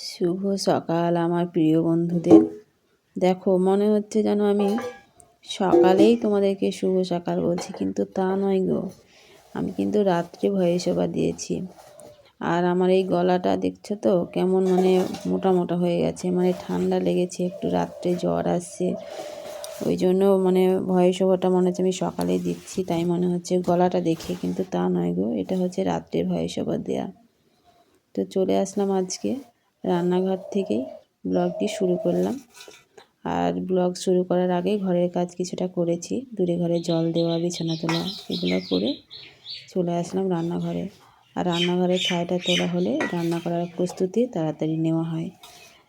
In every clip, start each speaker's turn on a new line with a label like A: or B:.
A: শুভ সকাল আমার প্রিয় বন্ধুদের। দেখো, মনে হচ্ছে যেন আমি সকালেই তোমাদেরকে শুভ সকাল বলছি, কিন্তু তা নয় গো। আমি কিন্তু রাত্রে ভয়েস ওভার দিয়েছি। আর আমার এই গলাটা দেখছো তো কেমন মোটা মোটা হয়ে গেছে, ঠান্ডা লেগেছে, একটু রাত্রে জ্বর আসছে। ওই জন্য ভয়েস ওভারটা মনে হচ্ছে আমি সকালেই দিচ্ছি, তাই মনে হচ্ছে গলাটা দেখে, কিন্তু তা নয় গো, এটা হচ্ছে রাত্রে ভয়েস ওভার দেওয়া। তো চলে আসলাম আজকে রান্নাঘর থেকেই ব্লগটি শুরু করলাম। আর ব্লগ শুরু করার আগে ঘরের কাজ কিছুটা করেছি, দূরে ঘরে জল দেওয়া, বিছানা তোলা, এগুলো করে চলে আসলাম রান্নাঘরে। আর রান্নাঘরের ছাইটা তোলা হলে রান্না করার প্রস্তুতি তাড়াতাড়ি নেওয়া হয়।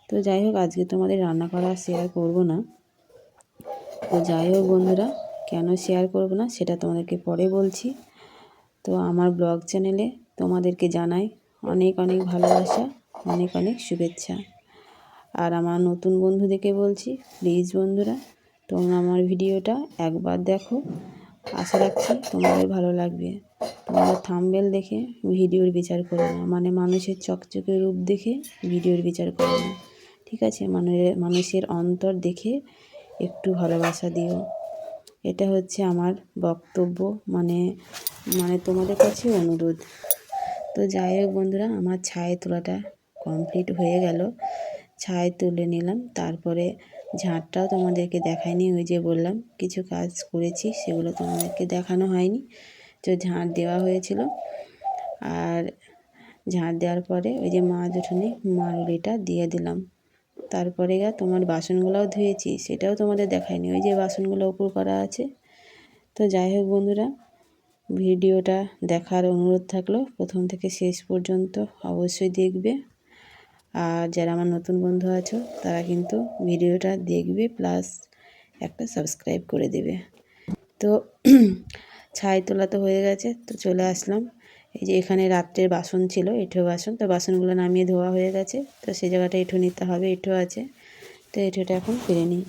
A: তো যাই হোক, আজকে তোমাদের রান্না করা শেয়ার করব না। তো যাই হোক বন্ধুরা, কেন শেয়ার করব না সেটা তোমাদেরকে পরে বলছি। তো আমার ব্লগ চ্যানেলে তোমাদেরকে জানাই অনেক অনেক ভালোবাসা, অনেক অনেক শুভেচ্ছা। আর আমার নতুন বন্ধুদেরকে বলছি, প্লিজ বন্ধুরা, তোমরা আমার ভিডিওটা একবার দেখো। আশা রাখছি তোমাদের ভালো লাগবে। তোমরা থাম্বনেল দেখে ভিডিওর বিচার করো না, মানুষের চকচকে রূপ দেখে ভিডিওর বিচার করো না, ঠিক আছে? মানুষের অন্তর দেখে একটু ভালোবাসা দিও। এটা হচ্ছে আমার বক্তব্য, তোমাদের কাছে অনুরোধ। তো যাই হোক বন্ধুরা, আমার ছাই তোলাটা কমপ্লিট হয়ে গেল। ছাই তুলে নিলাম, তারপরে ঝাঁটটাও তোমাদেরকে দেখাইনি। ওই যে বললাম কিছু কাজ করেছি, সেগুলো তোমাদেরকে দেখানো হয়নি। তো ঝাঁট দেওয়া হয়েছিল, আর ঝাঁট দেওয়ার পরে ওই যে মাছ উঠোনে মারুলিটা দিয়ে দিলাম। তারপরে তোমার বাসনগুলোও ধুয়েছি, সেটাও তোমাদের দেখাইনি, ওই যে বাসনগুলো উপর করা আছে। তো যাই হোক বন্ধুরা, ভিডিওটা দেখার অনুরোধ থাকলো, প্রথম থেকে শেষ পর্যন্ত অবশ্যই দেখবে। আর যারা আমার নতুন বন্ধু আছো তারা কিন্তু ভিডিওটা দেখবে, প্লাস একটা সাবস্ক্রাইব করে দেবে। তো ছাই তোলা তো হয়ে গেছে, তো চলে আসলাম। এই যে এখানে রাত্রের বাসন ছিল, এঁঠো বাসন, তো বাসনগুলো নামিয়ে ধোয়া হয়ে গেছে। তো সেই জায়গাটা এঁঠো নিতে হবে, এঁঠো আছে, তো এঁঠোটা এখন ফিরে নিই।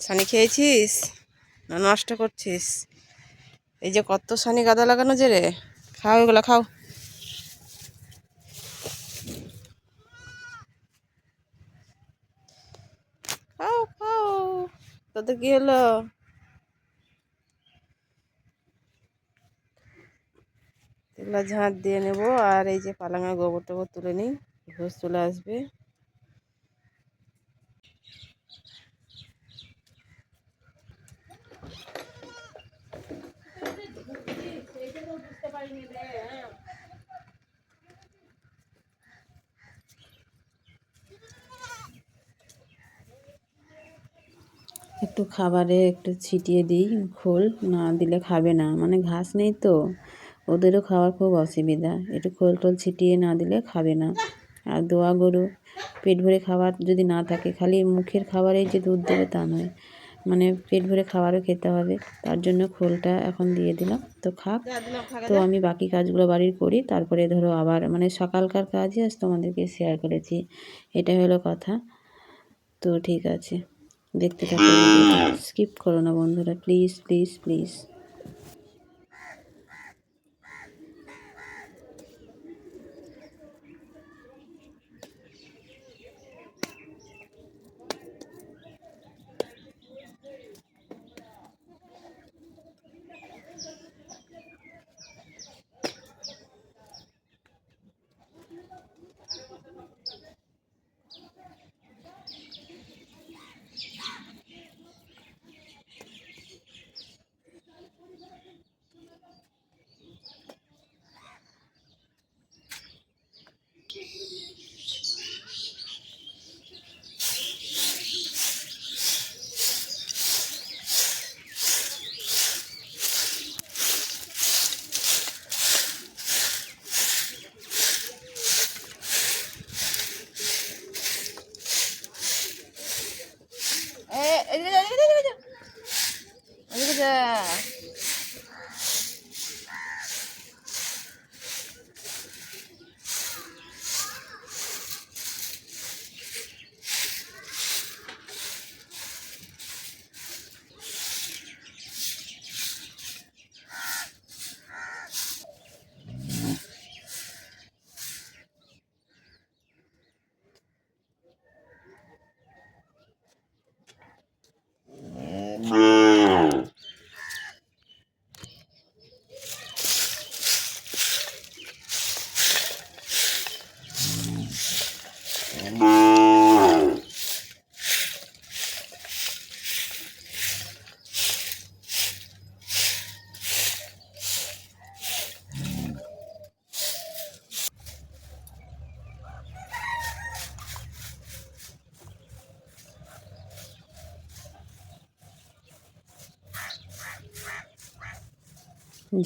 A: সানি খেয়েছিস না নষ্ট করছিস? এই যে কত সানি গাদা লাগানো যে রে, খাও এগুলো খাও। খাও খাও, তোদের কি হলো? এগুলো ঝাঁট দিয়ে নেব, আর এই যে পালাঙের গোবর টোবর তুলে নিই, ঘুষ চলে আসবে। একটু খাবারে একটু ছিটিয়ে দিই খোল, না দিলে খাবে না, ঘাস নেই তো, ওদেরও খাওয়ার খুব অসুবিধা। একটু খোল টোল ছিটিয়ে না দিলে খাবে না। আর দোয়া গরু পেট ভরে খাবার যদি না থাকে, খালি মুখের খাবারেই যে দুধ দেবে তা নয়, পেট ভরে খাবারও খেতে হবে। তার জন্য খোলটা এখন দিয়ে দিলাম, তো খাক। তো আমি বাকি কাজগুলো বাড়ির করি, তারপরে ধরো আবার সকালকার কাজই আজ তোমাদেরকে শেয়ার করেছি, এটা হলো কথা। তো ঠিক আছে, দেখতে থাকো, স্কিপ করো না বন্ধুরা, প্লিজ প্লিজ প্লিজ।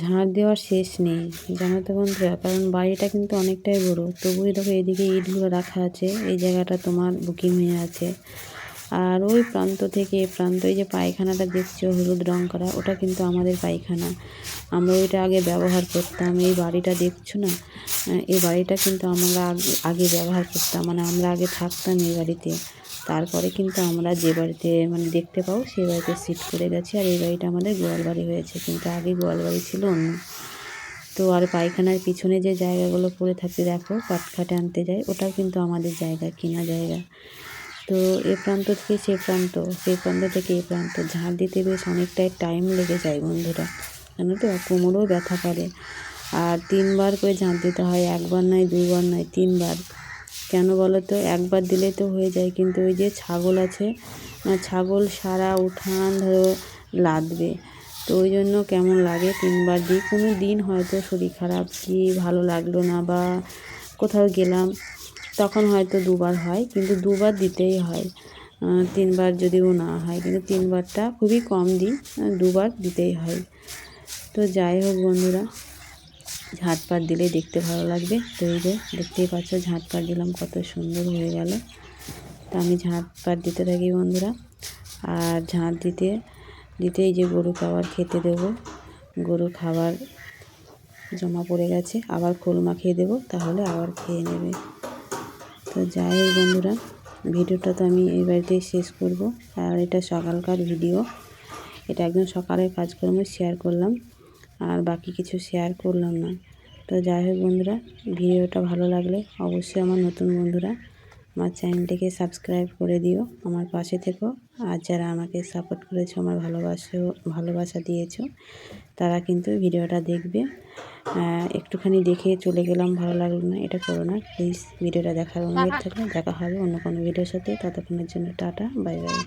A: ঝাড় দেওয়ার শেষ নেই, জানো তো বন্ধুরা, কারণ বাড়িটা কিন্তু অনেকটাই বড়। তবুই দেখো এদিকে ইটগুলো রাখা আছে, এই জায়গাটা তোমার বুকিং হয়ে আছে। আর ওই প্রান্ত থেকে এই প্রান্ত, এই যে পায়খানাটা দেখছো হলুদ রং করা, ওটা কিন্তু আমাদের পায়খানা। আমরা ওইটা আগে ব্যবহার করতাম। এই বাড়িটা দেখছো না, এই বাড়িটা কিন্তু আমরা আগে ব্যবহার করতাম, মানে আমরা আগে থাকতাম এই বাড়িতে। তারপরে কিন্তু আমরা যে বাড়িতে মানে দেখতে পাও সেই বাড়িতে শিফট করে গেছি। আর এই বাড়িটা আমাদের গোয়াল বাড়ি হয়েছে, কিন্তু আগে গোয়াল বাড়ি ছিল অন্য। তো আর পায়খানার পিছনে যে জায়গাগুলো পড়ে থাকে দেখো, পাটখাটে আনতে যায়, ওটাও কিন্তু আমাদের জায়গা, কেনা জায়গা। তো এ প্রান্ত থেকে সে প্রান্ত, সেই প্রান্ত থেকে এ প্রান্ত ঝাড় দিতে বেশ অনেকটাই টাইম লেগে যায় বন্ধুরা, জানো তো, কোমরেও ব্যথা করে। আর 3বার করে ঝাড় দিতে হয়, একবার নয়, 2বার নয়, 3বার। কেন বলো তো, একবার দিলেই তো হয়ে যায়, কিন্তু ওই যে ছাগল আছে, ছাগল সারা উঠান ধরো লাদবে, তো ওই জন্য কেমন লাগে 3বার দিই। কোনো দিন হয়তো শরীর খারাপ, কি ভালো লাগলো না, বা কোথাও গেলাম, তখন হয়তো 2বার হয়, কিন্তু 2বার দিতেই হয়। 3বার যদিও না হয়, কিন্তু 3বারটা খুবই কম দিই, 2বার দিতেই হয়। তো যাই হোক বন্ধুরা, ঝাঁটপাট দিলে দেখতে ভালো লাগবে। তো এই যে দেখতেই পাচ্ছ ঝাঁটপাট দিলাম, কত সুন্দর হয়ে গেল। তো আমি ঝাঁটপাট দিতে থাকি বন্ধুরা। আর ঝাঁট দিতে দিতে এই যে গরুকে আবার খেতে দেবো, গরু খাবার জমা পড়ে গেছে, আবার খোল মাখিয়ে দেবো, তাহলে আবার খেয়ে নেবে। তো যাই হোক বন্ধুরা, ভিডিওটা তো আমি এই বাড়িতেই শেষ করব। আর এটা সকালকার ভিডিও, এটা একদম সকালের কাজকর্ম শেয়ার করলাম, আর বাকি কিছু শেয়ার করলাম না। তো যাই হোক বন্ধুরা, ভিডিওটা ভালো লাগলে অবশ্যই আমার নতুন বন্ধুরা আমার চ্যানেলটিকে সাবস্ক্রাইব করে দিও, আমার পাশে থেকো। আর যারা আমাকে সাপোর্ট করেছো, আমার ভালোবাসা দিয়েছো, তারা কিন্তু ভিডিওটা দেখবে। একটুখানি দেখে চলে গেলাম, ভালো লাগলো না, এটা করো না প্লিজ। ভিডিওটা দেখার অনুরোধ থাকলে দেখা হবে অন্য কোনো ভিডিওর সাথে। ততক্ষণের জন্য টাটা, বাই বাই।